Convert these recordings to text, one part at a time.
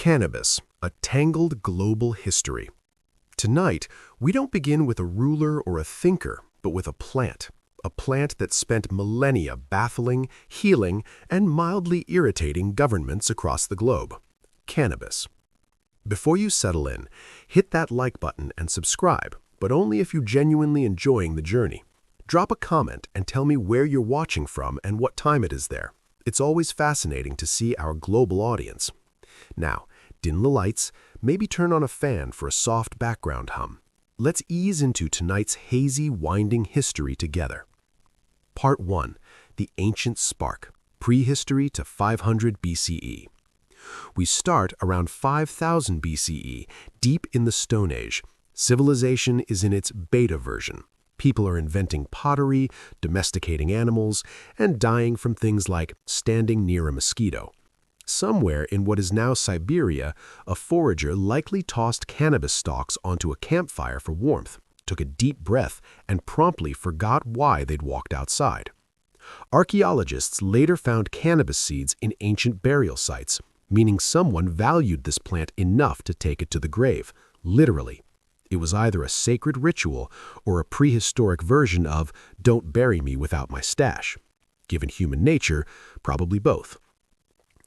Cannabis, a tangled global history. Tonight, we don't begin with a ruler or a thinker, but with a plant that spent millennia baffling, healing, and mildly irritating governments across the globe. Cannabis. Before you settle in, hit that like button and subscribe, but only if you're genuinely enjoying the journey. Drop a comment and tell me where you're watching from and what time it is there. It's always fascinating to see our global audience. Now, dim the lights, maybe turn on a fan for a soft background hum. Let's ease into tonight's hazy, winding history together. Part 1. The Ancient Spark, Prehistory to 500 BCE. We start around 5000 BCE, deep in the Stone Age. Civilization is in its beta version. People are inventing pottery, domesticating animals, and dying from things like standing near a mosquito. Somewhere in what is now Siberia, a forager likely tossed cannabis stalks onto a campfire for warmth, took a deep breath, and promptly forgot why they'd walked outside. Archaeologists later found cannabis seeds in ancient burial sites, meaning someone valued this plant enough to take it to the grave, literally. It was either a sacred ritual or a prehistoric version of "don't bury me without my stash." Given human nature, probably both.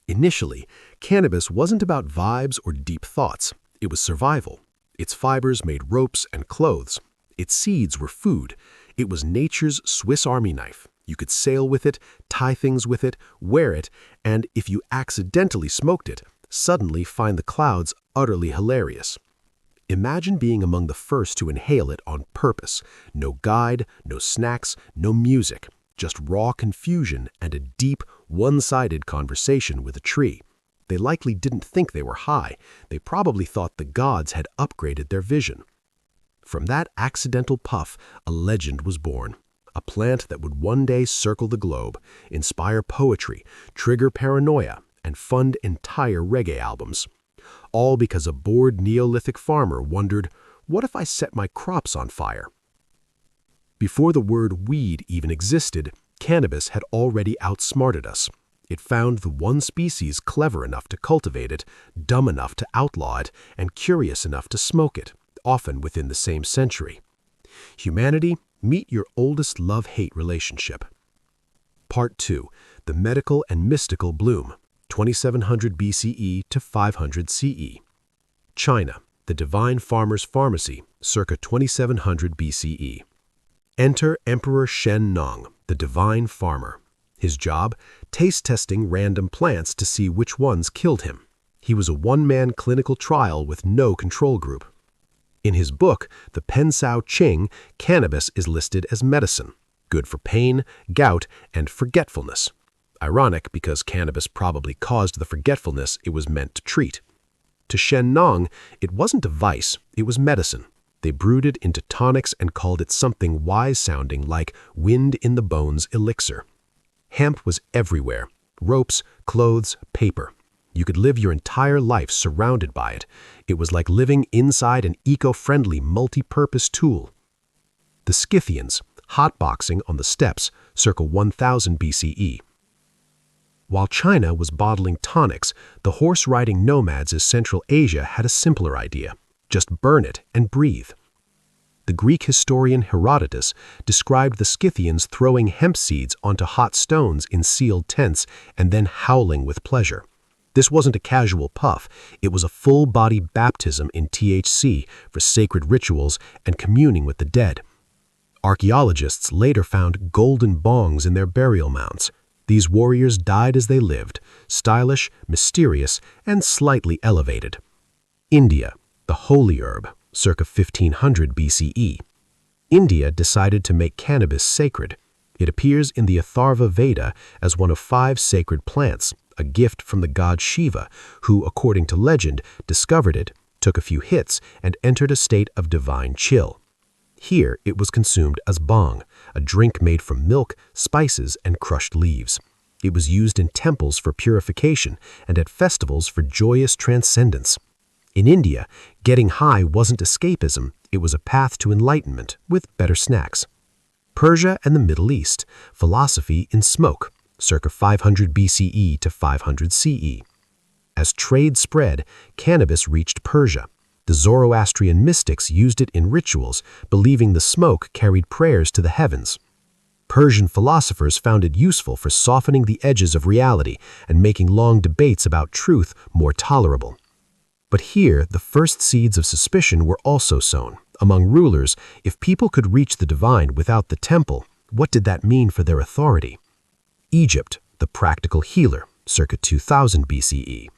Initially, cannabis wasn't about vibes or deep thoughts. It was survival. Its fibers made ropes and clothes. Its seeds were food. It was nature's Swiss Army knife. You could sail with it, tie things with it, wear it, and if you accidentally smoked it, suddenly find the clouds utterly hilarious. Imagine being among the first to inhale it on purpose. No guide, no snacks, no music. Just raw confusion and a deep, one-sided conversation with a tree. They likely didn't think they were high. They probably thought the gods had upgraded their vision. From that accidental puff, a legend was born. A plant that would one day circle the globe, inspire poetry, trigger paranoia, and fund entire reggae albums. All because a bored Neolithic farmer wondered, what if I set my crops on fire? Before the word weed even existed, cannabis had already outsmarted us. It found the one species clever enough to cultivate it, dumb enough to outlaw it, and curious enough to smoke it, often within the same century. Humanity, meet your oldest love-hate relationship. Part 2. The Medical and Mystical Bloom, 2700 BCE to 500 CE. China, the Divine Farmer's Pharmacy, circa 2700 BCE. Enter Emperor Shen Nong, the Divine Farmer. His job? Taste-testing random plants to see which ones killed him. He was a one-man clinical trial with no control group. In his book, The Pensao Qing, cannabis is listed as medicine, good for pain, gout, and forgetfulness. Ironic because cannabis probably caused the forgetfulness it was meant to treat. To Shen Nong, it wasn't a vice, it was medicine. They brewed it into tonics and called it something wise-sounding like wind in the bones elixir. Hemp was everywhere. Ropes, clothes, paper. You could live your entire life surrounded by it. It was like living inside an eco-friendly multi-purpose tool. The Scythians, hotboxing on the steppes, circa 1000 BCE. While China was bottling tonics, the horse-riding nomads of Central Asia had a simpler idea. Just burn it and breathe. The Greek historian Herodotus described the Scythians throwing hemp seeds onto hot stones in sealed tents and then howling with pleasure. This wasn't a casual puff, it was a full-body baptism in THC for sacred rituals and communing with the dead. Archaeologists later found golden bongs in their burial mounds. These warriors died as they lived, stylish, mysterious, and slightly elevated. India, the holy herb, circa 1500 BCE. India decided to make cannabis sacred. It appears in the Atharva Veda as one of 5 sacred plants, a gift from the god Shiva, who, according to legend, discovered it, took a few hits, and entered a state of divine chill. Here it was consumed as bhang, a drink made from milk, spices, and crushed leaves. It was used in temples for purification and at festivals for joyous transcendence. In India, getting high wasn't escapism, it was a path to enlightenment with better snacks. Persia and the Middle East, philosophy in smoke, circa 500 BCE to 500 CE. As trade spread, cannabis reached Persia. The Zoroastrian mystics used it in rituals, believing the smoke carried prayers to the heavens. Persian philosophers found it useful for softening the edges of reality and making long debates about truth more tolerable. But here, the first seeds of suspicion were also sown. Among rulers, if people could reach the divine without the temple, what did that mean for their authority? Egypt, the practical healer, circa 2000 BCE.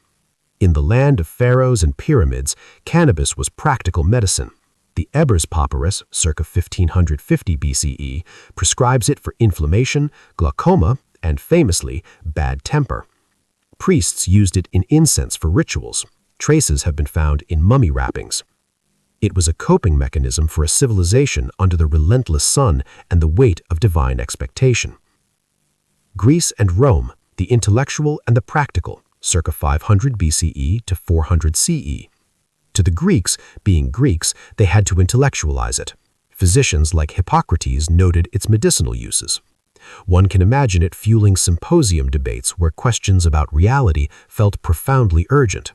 In the land of pharaohs and pyramids, cannabis was practical medicine. The Ebers Papyrus, circa 1550 BCE, prescribes it for inflammation, glaucoma, and famously, bad temper. Priests used it in incense for rituals. Traces have been found in mummy wrappings. It was a coping mechanism for a civilization under the relentless sun and the weight of divine expectation. Greece and Rome, the intellectual and the practical, circa 500 BCE to 400 CE. To the Greeks, being Greeks, they had to intellectualize it. Physicians like Hippocrates noted its medicinal uses. One can imagine it fueling symposium debates where questions about reality felt profoundly urgent.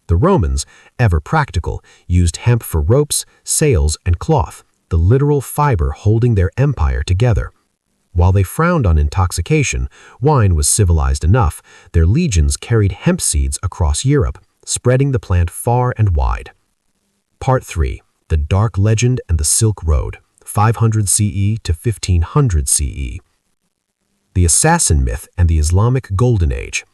The Romans, ever practical, used hemp for ropes, sails, and cloth, the literal fiber holding their empire together. While they frowned on intoxication, wine was civilized enough. Their legions carried hemp seeds across Europe, spreading the plant far and wide. Part 3. The Dark Legend and the Silk Road, 500 CE to 1500 CE. The Assassin Myth and the Islamic Golden Age.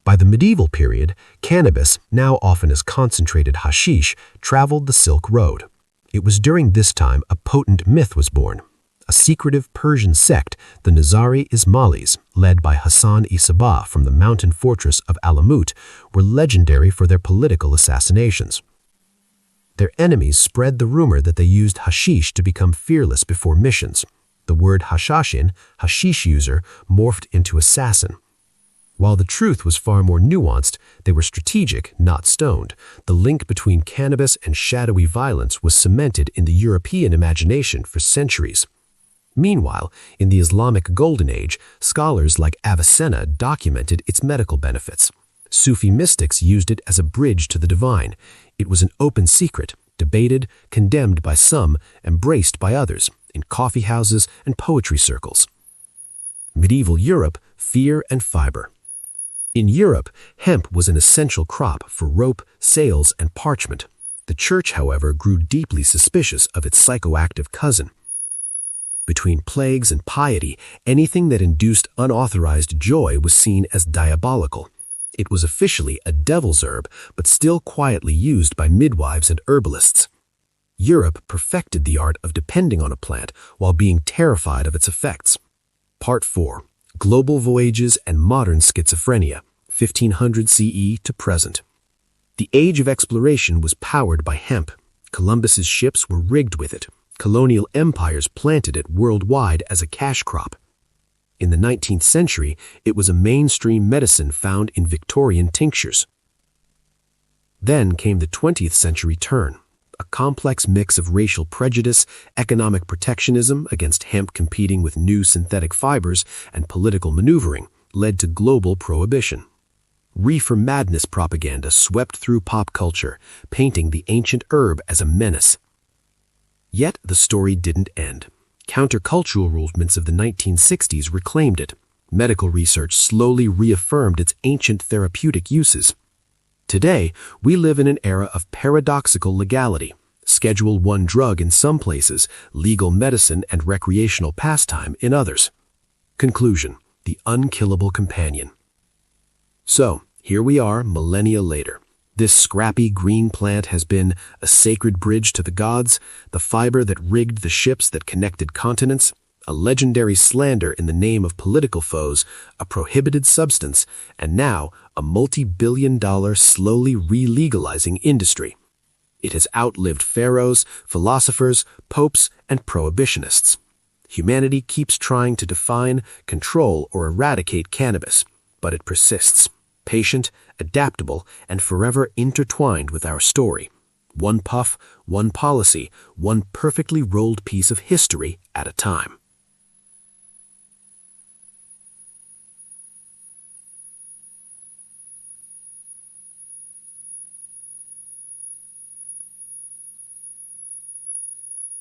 By the medieval period, cannabis, now often as concentrated hashish, traveled the Silk Road. It was during this time a potent myth was born. A secretive Persian sect, the Nizari Ismailis, led by Hassan-i Sabah from the mountain fortress of Alamut, were legendary for their political assassinations. Their enemies spread the rumor that they used hashish to become fearless before missions. The word hashashin, hashish user, morphed into assassin. While the truth was far more nuanced, they were strategic, not stoned. The link between cannabis and shadowy violence was cemented in the European imagination for centuries. Meanwhile, in the Islamic Golden Age, scholars like Avicenna documented its medical benefits. Sufi mystics used it as a bridge to the divine. It was an open secret, debated, condemned by some, embraced by others, in coffee houses and poetry circles. Medieval Europe, fear and fiber. In Europe, hemp was an essential crop for rope, sails, and parchment. The church, however, grew deeply suspicious of its psychoactive cousin. Between plagues and piety, anything that induced unauthorized joy was seen as diabolical. It was officially a devil's herb, but still quietly used by midwives and herbalists. Europe perfected the art of depending on a plant while being terrified of its effects. Part 4. Global Voyages and Modern Schizophrenia, 1500 CE to present. The age of exploration was powered by hemp. Columbus's ships were rigged with it. Colonial empires planted it worldwide as a cash crop. In the 19th century, it was a mainstream medicine found in Victorian tinctures. Then came the 20th century turn. A complex mix of racial prejudice, economic protectionism against hemp competing with new synthetic fibers, and political maneuvering led to global prohibition. Reefer madness propaganda swept through pop culture, painting the ancient herb as a menace. Yet the story didn't end. Countercultural movements of the 1960s reclaimed it. Medical research slowly reaffirmed its ancient therapeutic uses. Today, we live in an era of paradoxical legality. Schedule I drug in some places, legal medicine and recreational pastime in others. Conclusion: the unkillable companion. So, here we are, millennia later. This scrappy green plant has been a sacred bridge to the gods, the fiber that rigged the ships that connected continents, a legendary slander in the name of political foes, a prohibited substance, and now a multi-billion-dollar slowly re-legalizing industry. It has outlived pharaohs, philosophers, popes, and prohibitionists. Humanity keeps trying to define, control, or eradicate cannabis, but it persists, patient, adaptable, and forever intertwined with our story. One puff, one policy, one perfectly rolled piece of history at a time.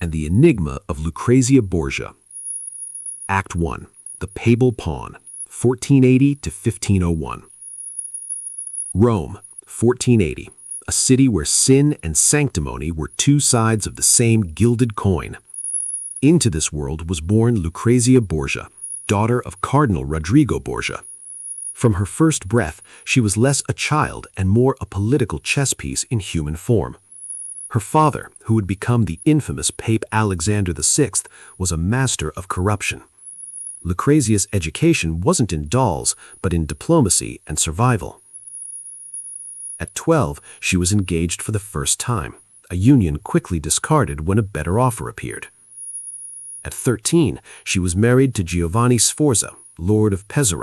and the enigma of Lucrezia Borgia. Act 1. The Papal Pawn, 1480 to 1501. Rome, 1480, a city where sin and sanctimony were two sides of the same gilded coin. Into this world was born Lucrezia Borgia, daughter of Cardinal Rodrigo Borgia. From her first breath, she was less a child and more a political chess piece in human form. Her father, who would become the infamous Pope Alexander VI, was a master of corruption. Lucrezia's education wasn't in dolls, but in diplomacy and survival. At 12, she was engaged for the first time, a union quickly discarded when a better offer appeared. At 13, she was married to Giovanni Sforza, Lord of Pesaro.